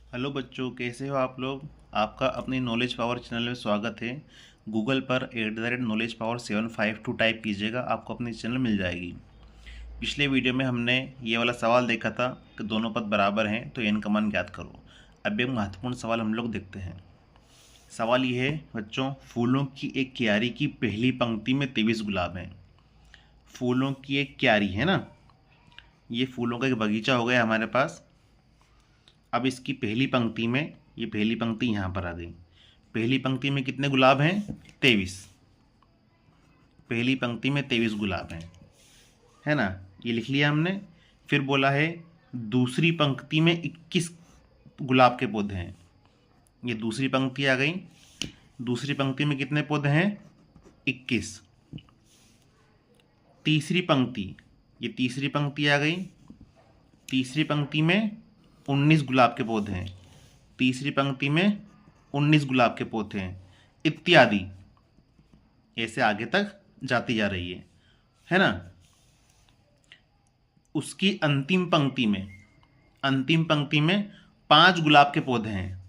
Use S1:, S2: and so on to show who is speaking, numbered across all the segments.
S1: Hello बच्चों, कैसे हो आप लोग। आपका अपनी नॉलेज पावर चैनल में स्वागत है। गूगल पर @knowledge power 752 टाइप कीजिएगा, आपको अपनी चैनल मिल जाएगी। पिछले वीडियो में हमने ये वाला सवाल देखा था कि दोनों पद बराबर हैं तो n का मान ज्ञात करो। अब एक महत्वपूर्ण सवाल हम लोग देखते हैं। सवाल ये है बच्चों, फूलों की एक क्यारी की पहली पंक्ति में 23 गुलाब हैं। फूलों की एक क्यारी है ना, ये फूलों का एक बगीचा हो गया हमारे पास। अब इसकी पहली पंक्ति में, ये पहली पंक्ति यहाँ पर आ गई। पहली पंक्ति में कितने गुलाब हैं? 23। पहली पंक्ति में 23 गुलाब हैं, है ना, ये लिख लिया हमने। फिर बोला है दूसरी पंक्ति में 21 गुलाब के पौधे हैं। ये दूसरी पंक्ति आ गई। दूसरी पंक्ति में कितने पौधे हैं? 21। तीसरी पंक्ति, ये तीसरी पंक्ति आ गई। तीसरी पंक्ति में 19 गुलाब के पौधे हैं। तीसरी पंक्ति में 19 गुलाब के पौधे हैं, इत्यादि। ऐसे आगे तक जाती जा रही है ना। उसकी अंतिम पंक्ति में 5 गुलाब के पौधे हैं।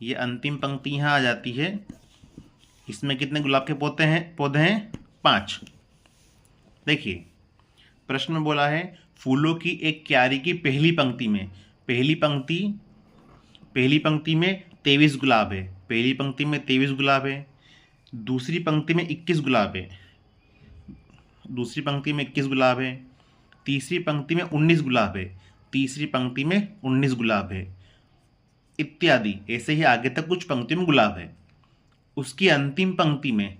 S1: ये अंतिम पंक्ति यहाँ आ जाती है। इसमें कितने गुलाब के पौधे हैं? 5। देखिए, प्रश्न में बोला है फूलों की एक क्यारी की पहली पंक्ति में, पहली पंक्ति में 23 गुलाब है। पहली पंक्ति में 23 गुलाब है। दूसरी पंक्ति में 21 गुलाब है। दूसरी पंक्ति में 21 गुलाब है। तीसरी पंक्ति में 19 गुलाब है। तीसरी पंक्ति में 19 गुलाब है, इत्यादि। ऐसे ही आगे तक कुछ पंक्ति में गुलाब है। उसकी अंतिम पंक्ति में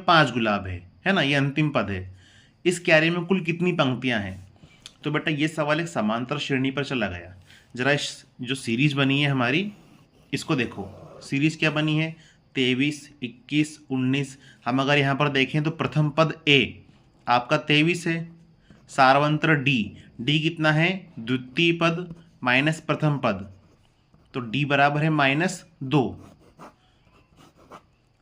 S1: 5 गुलाब है ना, ये अंतिम पद है। इस क्यारी में कुल कितनी पंक्तियां हैं? तो बेटा ये सवाल एक समांतर श्रेणी पर चला गया। जरा इस जो सीरीज बनी है हमारी, इसको देखो। सीरीज क्या बनी है? 23, 21, 19। हम अगर यहाँ पर देखें तो प्रथम पद ए आपका 23 है। सारवंत्र डी कितना है? द्वितीय पद माइनस प्रथम पद, तो डी बराबर है -2।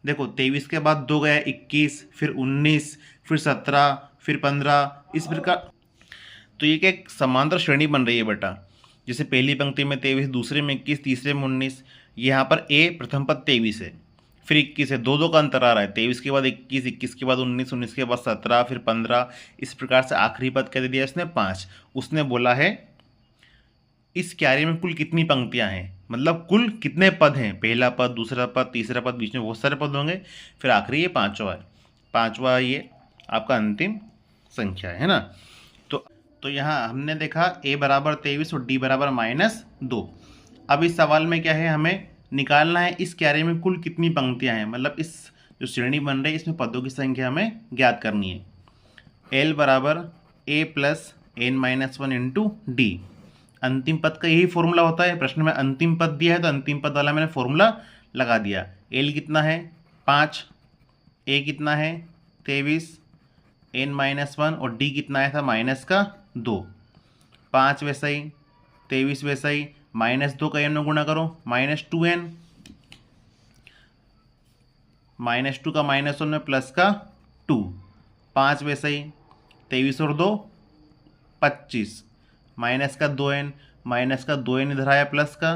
S1: देखो 23 के बाद 2 गया 21, फिर 19, फिर 17, फिर 15, इस प्रकार। तो ये क्या एक समांतर श्रेणी बन रही है बेटा। जैसे पहली पंक्ति में 23, दूसरे में 21, तीसरे में 19। यहाँ पर ए प्रथम पद 23 है, फिर 21 है, 2 का अंतर आ रहा है। 23 के बाद 21, 21 के बाद 19, 19 के बाद 17, फिर 15। इस प्रकार से आखिरी पद कह दिया इसने 5। उसने बोला है इस क्यारी में कुल कितनी पंक्तियां हैं, मतलब कुल कितने पद हैं। पहला पद, दूसरा पद, तीसरा पद, बीच में बहुत सारे पद होंगे, फिर आखिरी ये पांचवा है। पांचवा ये आपका अंतिम संख्या है ना। तो यहाँ हमने देखा a बराबर 23 और d बराबर -2। अब इस सवाल में क्या है, हमें निकालना है इस क्यारी में कुल कितनी पंक्तियां हैं, मतलब इस जो श्रेणी बन रही है इसमें पदों की संख्या हमें ज्ञात करनी है। l बराबर a plus n-1 into D. अंतिम पद का यही फॉर्मूला होता है। प्रश्न में अंतिम पद दिया है तो अंतिम पद वाला मैंने फॉर्मूला लगा दिया। l कितना है? 5। a कितना है? 23। n-1 और d कितना आया था? -2। 5 वैसा ही, 23 वैसा ही, -2 का n में गुणा करो, -2n। -2 का -1 में प्लस का 2। 5 वैसा ही, 23 और 2 25, माइनस का 2n, माइनस का 2n इधर आया, प्लस का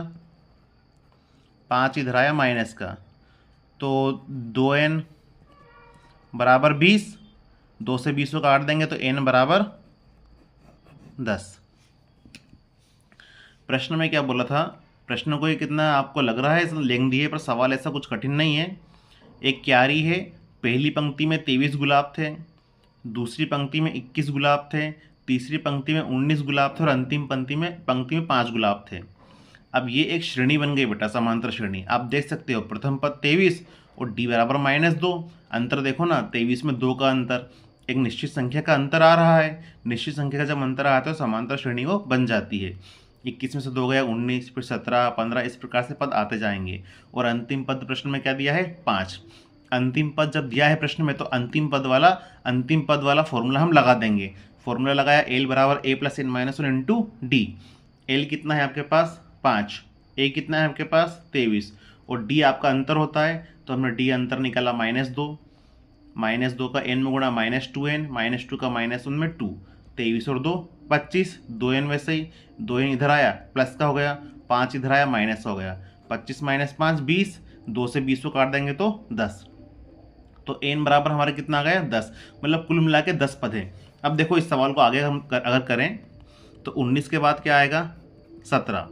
S1: 5 इधर आया, माइनस का। तो 2n बराबर 20। 2 से 20 को काट देंगे तो n बराबर 10। प्रश्न में क्या बोला था? प्रश्न को ये कितना आपको लग रहा है लेंदी है, पर सवाल ऐसा कुछ कठिन नहीं है। एक क्यारी है, पहली पंक्ति में 23 गुलाब थे, दूसरी पंक्ति में 21 गुलाब थे, तीसरी पंक्ति में 19 गुलाब थे और अंतिम पंक्ति में 5 गुलाब थे। अब ये एक श्रेणी बन गई बेटा, समांतर श्रेणी। आप देख सकते हो प्रथम पद 23 और d बराबर -2। अंतर देखो ना, 23 में 2 का अंतर, एक निश्चित संख्या का अंतर आ रहा है। निश्चित संख्या का जब अंतर आता है तो समांतर श्रेणी वो बन जाती है। 21 में से 2 गया 19, फिर 17, 15, इस प्रकार से पद आते जाएंगे। और अंतिम पद प्रश्न में क्या दिया है? 5। अंतिम पद जब दिया है प्रश्न में तो अंतिम पद वाला फॉर्मूला हम लगा देंगे। फॉर्मूला लगाया, l बराबर a plus n-1 into D. l कितना है आपके पास? 5। a कितना है आपके पास? 23। और d आपका अंतर होता है, तो हमने d अंतर निकाला -2। -2 का n में गुणा -2n, -2 का -1 में 2। 23 और 2 25, 2n वैसे ही, 2n इधर आया, प्लस का हो गया। 5 इधर आया माइनस हो गया, 25 माइनस 5 20, 2 से 20 को काट देंगे तो 10। तो n बराबर हमारा कितना आ गया 10, मतलब कुल मिला के 10 पद हैं। अब देखो इस सवाल को आगे हम अगर करें तो 19 के बाद क्या आएगा 17,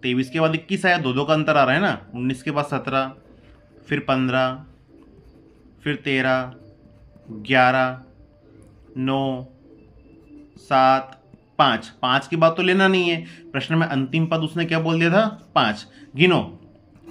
S1: 23 के बाद 21 आया, दो का अंतर आ रहा है ना, 19 के बाद 17, फिर 15, फिर 13, 11, 9, 7, 5, 5 की बात तो लेना नहीं है, प्रश्न में अंतिम पद उसने क्या बोल दिया था 5। गिनो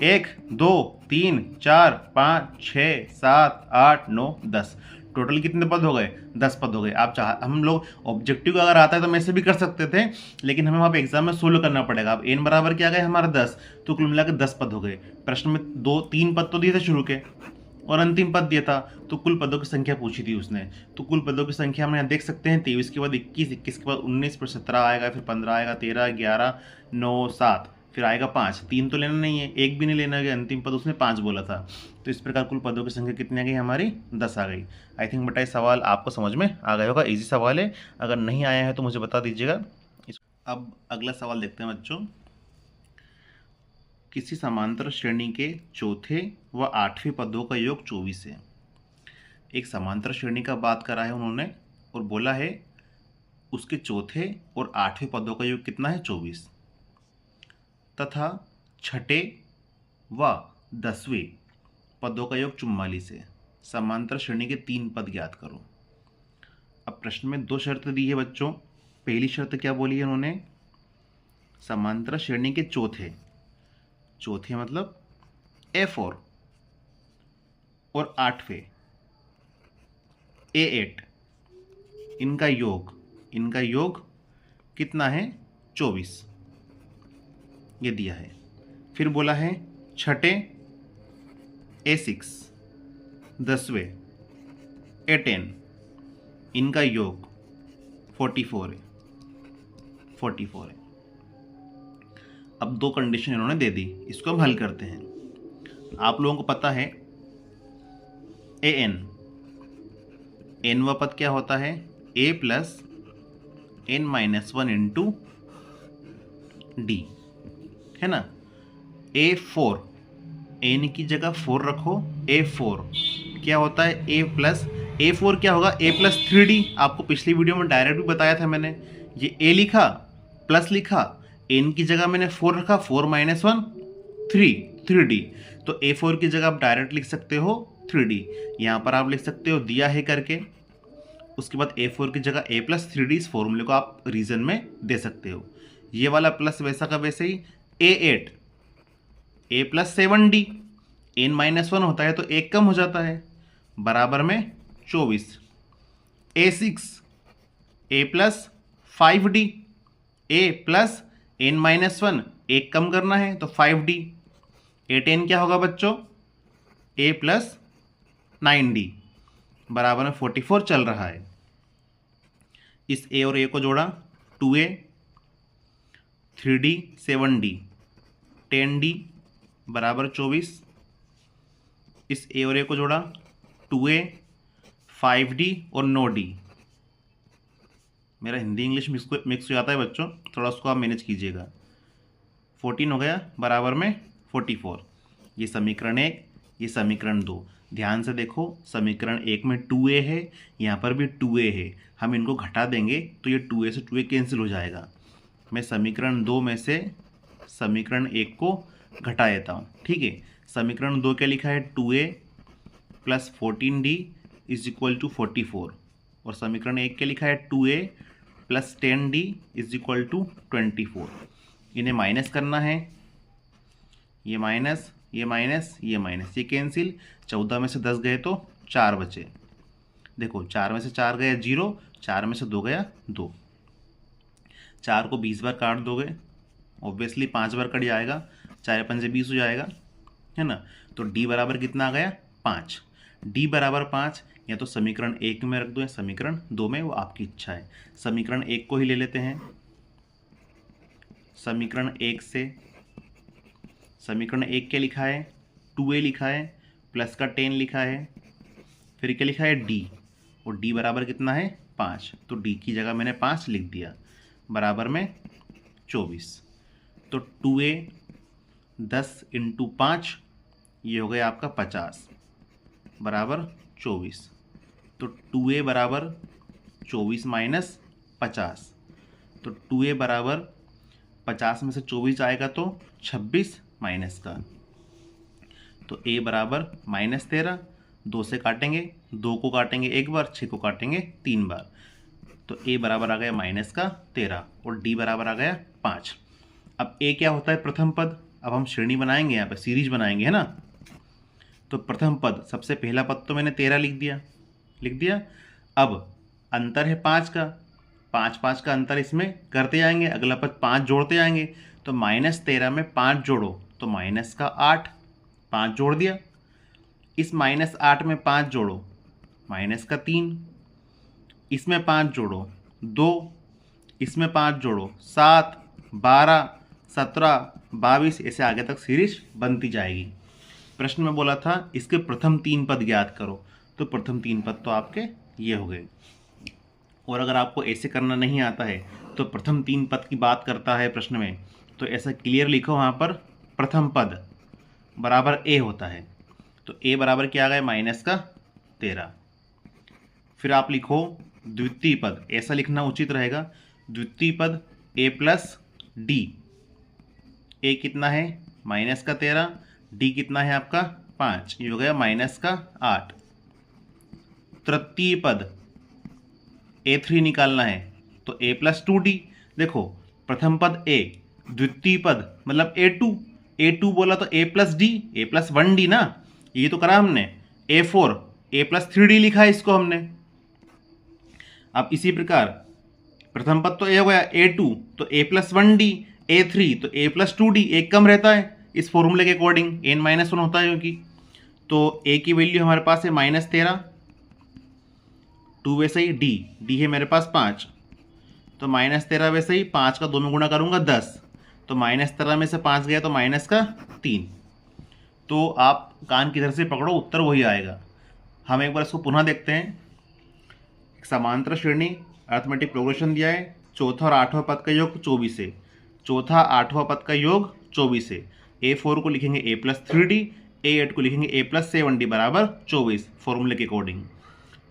S1: 1 2 3 4 5 6 7 8 9 10, टोटल कितने पद हो गए 10 पद हो गए। आप हम लोग ऑब्जेक्टिव अगर आता है तो हम ऐसे भी कर सकते थे, लेकिन हमें वहाँ पे एग्जाम में सोल्व करना पड़ेगा। अब n बराबर क्या गए हमारा 10, तो कुल मिला के 10 पद हो गए। प्रश्न में 2-3 पद तो दिए थे शुरू के और अंतिम पद दिया था, तो कुल पदों की संख्या पूछी थी उसने। तो कुल पदों की संख्या हम यहाँ देख सकते हैं, 23 के बाद 21, 21 के बाद 19, फिर 17 आएगा, फिर 15 आएगा, 13, 11, 9, 7, फिर आएगा 5। 3 तो लेना नहीं है, एक भी नहीं लेना है, अंतिम पद उसने 5 बोला था। तो इस प्रकार कुल पदों की संख्या कितनी आ गई हमारी 10 आ गई। आई थिंक बेटा ये सवाल आपको समझ में आ गया होगा, ईजी सवाल है, अगर नहीं आया है तो मुझे बता दीजिएगा। अब अगला सवाल देखते हैं बच्चों। किसी समांतर श्रेणी के चौथे व आठवें पदों का योग 24 है। एक समांतर श्रेणी का बात करा है उन्होंने और बोला है उसके चौथे और आठवें पदों का योग कितना है 24, तथा छठे व 10वें पदों का योग 44 है। समांतर श्रेणी के 3 पद ज्ञात करो। अब प्रश्न में 2 शर्त दी है बच्चों। पहली शर्त क्या बोली है उन्होंने, समांतर श्रेणी के चौथे मतलब A4 और 8वें A8, इनका योग कितना है 24, ये दिया है। फिर बोला है छठे A6, 10वें A10, इनका योग 44 है। अब 2 कंडीशन इन्होंने दे दी, इसको हम हल करते हैं। आप लोगों को पता है n वा पद क्या होता है a plus n-1 into D, है ना। A4, n की जगह 4 रखो, A4 क्या होता है A4 क्या होगा a प्लस 3d। आपको पिछली वीडियो में डायरेक्ट भी बताया था मैंने, ये a लिखा प्लस लिखा, n की जगह मैंने 4 रखा, 4-1 3d। तो A4 की जगह आप डायरेक्ट लिख सकते हो 3d, यहाँ पर आप लिख सकते हो दिया है करके। उसके बाद A4 की जगह a प्लस 3d, इस फॉर्मूले को आप रीजन में दे सकते हो। ये वाला प्लस वैसा का वैसे ही A8 a plus 7d, n-1 होता है तो एक कम हो जाता है, बराबर में 24। A6 a plus 5d, a plus n-1 एक कम करना है तो 5d। A10 क्या होगा बच्चों a प्लस 9d, बराबर में 44 चल रहा है। इस a और a को जोड़ा 2a 3d 7d 10d बराबर 24। इस a और a को जोड़ा 2a 5d और 9d। मेरा हिंदी इंग्लिश मिक्स हो जाता है बच्चों, थोड़ा उसको आप मैनेज कीजिएगा। 14 हो गया बराबर में 44। ये समीकरण 1, ये समीकरण 2। ध्यान से देखो, समीकरण 1 में 2a है, यहाँ पर भी 2a है। हम इनको घटा देंगे तो ये 2a से 2a कैंसिल हो जाएगा। मैं समीकरण 2 में से समीकरण 1 को घटा देता हूँ, ठीक है। समीकरण 2 क्या लिखा है 2a plus 14d is equal to 44, और समीकरण 1 क्या लिखा है 2a plus 10d is equal to 24। इन्हें माइनस करना है, ये माइनस ये माइनस ये माइनस, ये कैंसिल। 14 में से 10 गए तो 4 बचे। देखो 4 में से 4 गया 0, 4 में से 2 गया 2। 4 को 20 बार काट दोगे, ऑब्वियसली 5 बार कट जाएगा, 4 5 20 हो जाएगा, है ना। तो d बराबर कितना आ गया 5। d बराबर 5 या तो समीकरण 1 में रख दो या समीकरण 2 में, वो आपकी इच्छा है। समीकरण 1 को ही ले लेते हैं। समीकरण 1 से समीकरण 1 क्या लिखा है 2a लिखा है, प्लस का 10 लिखा है, फिर क्या लिखा है d, और d बराबर कितना है 5, तो d की जगह मैंने 5 लिख दिया, बराबर में 24। तो 2a 10 इंटू 5 ये हो गया आपका 50 बराबर 24। तो 2a बराबर 24 माइनस 50, तो 2a बराबर 50 में से 24 आएगा तो 26 माइनस का, तो a बराबर -13, 2 से काटेंगे, 2 को काटेंगे एक बार, 6 को काटेंगे 3 बार, तो a बराबर आ गया -13 और d बराबर आ गया 5। अब a क्या होता है? प्रथम पद। अब हम श्रेणी बनाएंगे, यहाँ पे सीरीज बनाएंगे, है ना। तो प्रथम पद, सबसे पहला पद तो मैंने 13 लिख दिया। अब अंतर है 5 का, 5 का अंतर इसमें करते जाएंगे, अगला पद 5 जोड़ते जाएंगे। तो -13 में 5 जोड़ो तो माइनस का 8, 5 जोड़ दिया। इस -8 में 5 जोड़ो माइनस का 3, इसमें 5 जोड़ो 2, इसमें 5 जोड़ो 7, 12, 17, 22, ऐसे आगे तक सीरीज बनती जाएगी। प्रश्न में बोला था इसके प्रथम 3 पद ज्ञात करो, तो प्रथम 3 पद तो आपके ये हो गए। और अगर आपको ऐसे करना नहीं आता है तो प्रथम 3 पद की बात करता है प्रश्न में, तो ऐसा क्लियर लिखो वहाँ पर, प्रथम पद बराबर a होता है। तो a बराबर क्या आ गया? -13। फिर आप लिखो द्वितीय पद, ऐसा लिखना उचित रहेगा। द्वितीय पद a प्लस डी, a कितना है? -13, d कितना है आपका? 5, ये हो गया -8। तृतीय पद a3 निकालना है, तो a प्लस 2d। देखो प्रथम पद a, द्वितीय पद मतलब a2 बोला तो a plus D, a plus 1d ना, ये तो करा हमने। a4 a प्लस 3d लिखा है इसको हमने। अब इसी प्रकार प्रथम पद तो a हो गया, a2 तो a प्लस 1d, a3 तो a प्लस 2d, एक कम रहता है इस फॉर्मूले के अकॉर्डिंग, n-1 होता है क्योंकि। तो a की वैल्यू हमारे पास है -13, 2 वैसे ही d है मेरे पास 5, तो -13 वैसे ही 5 का 2 में गुणा करूंगा 10, तो -13 में से 5 गया तो -3। तो आप कान किधर से पकड़ो, उत्तर वही आएगा। हम एक बार इसको पुनः देखते हैं। एक समांतर श्रेणी अरिथमेटिक प्रोग्रेशन दिया है, चौथा और आठवां पद का योग 24 है, चौथा आठवां पद का योग 24 है। a4 को लिखेंगे a प्लस 3d, a8 को लिखेंगे a प्लस 7d बराबर 24 फॉर्मूले के अकॉर्डिंग।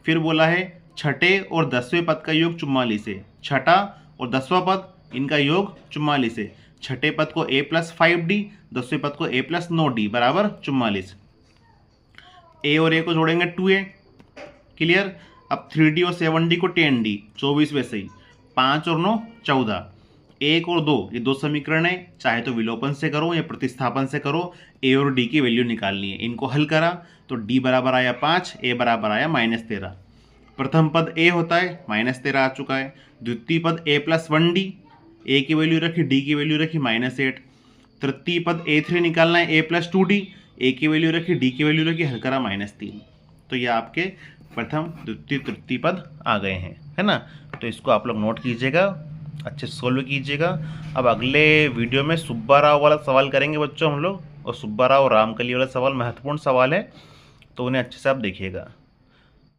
S1: फिर बोला है छठे और 10वें पद का योग 44 है, छठा और 10वां पद इनका योग 44 है। छठे पद को a प्लस 5d, 10वें पद को a प्लस 9d बराबर 44। a और a को जोड़ेंगे 2a, क्लियर। अब 3d और 7d को 10d, 24 वैसे ही, 5 और 9 14, 1 और 2 ये 2 समीकरण है, चाहे तो विलोपन से करो या प्रतिस्थापन से करो, a और d की वैल्यू निकालनी है। इनको हल करा तो d बराबर आया 5, a बराबर आया -13। प्रथम पद a होता है, -13 आ चुका है। द्वितीय पद a प्लस 1d, a की वैल्यू रखी, d की वैल्यू रखी -8। तृतीय पद a3 निकालना है, a प्लस 2d, a की वैल्यू रखी, d की वैल्यू रखी, हल करा -3। तो ये आपके प्रथम द्वितीय तृतीय पद आ गए हैं, है ना। तो इसको आप लोग नोट कीजिएगा, अच्छे से सोल्व कीजिएगा। अब अगले वीडियो में सुब्बा राव वाला सवाल करेंगे बच्चों हम लोग, और सुब्बा राव रामकली वाला सवाल महत्वपूर्ण सवाल है, तो उन्हें अच्छे से आप देखिएगा।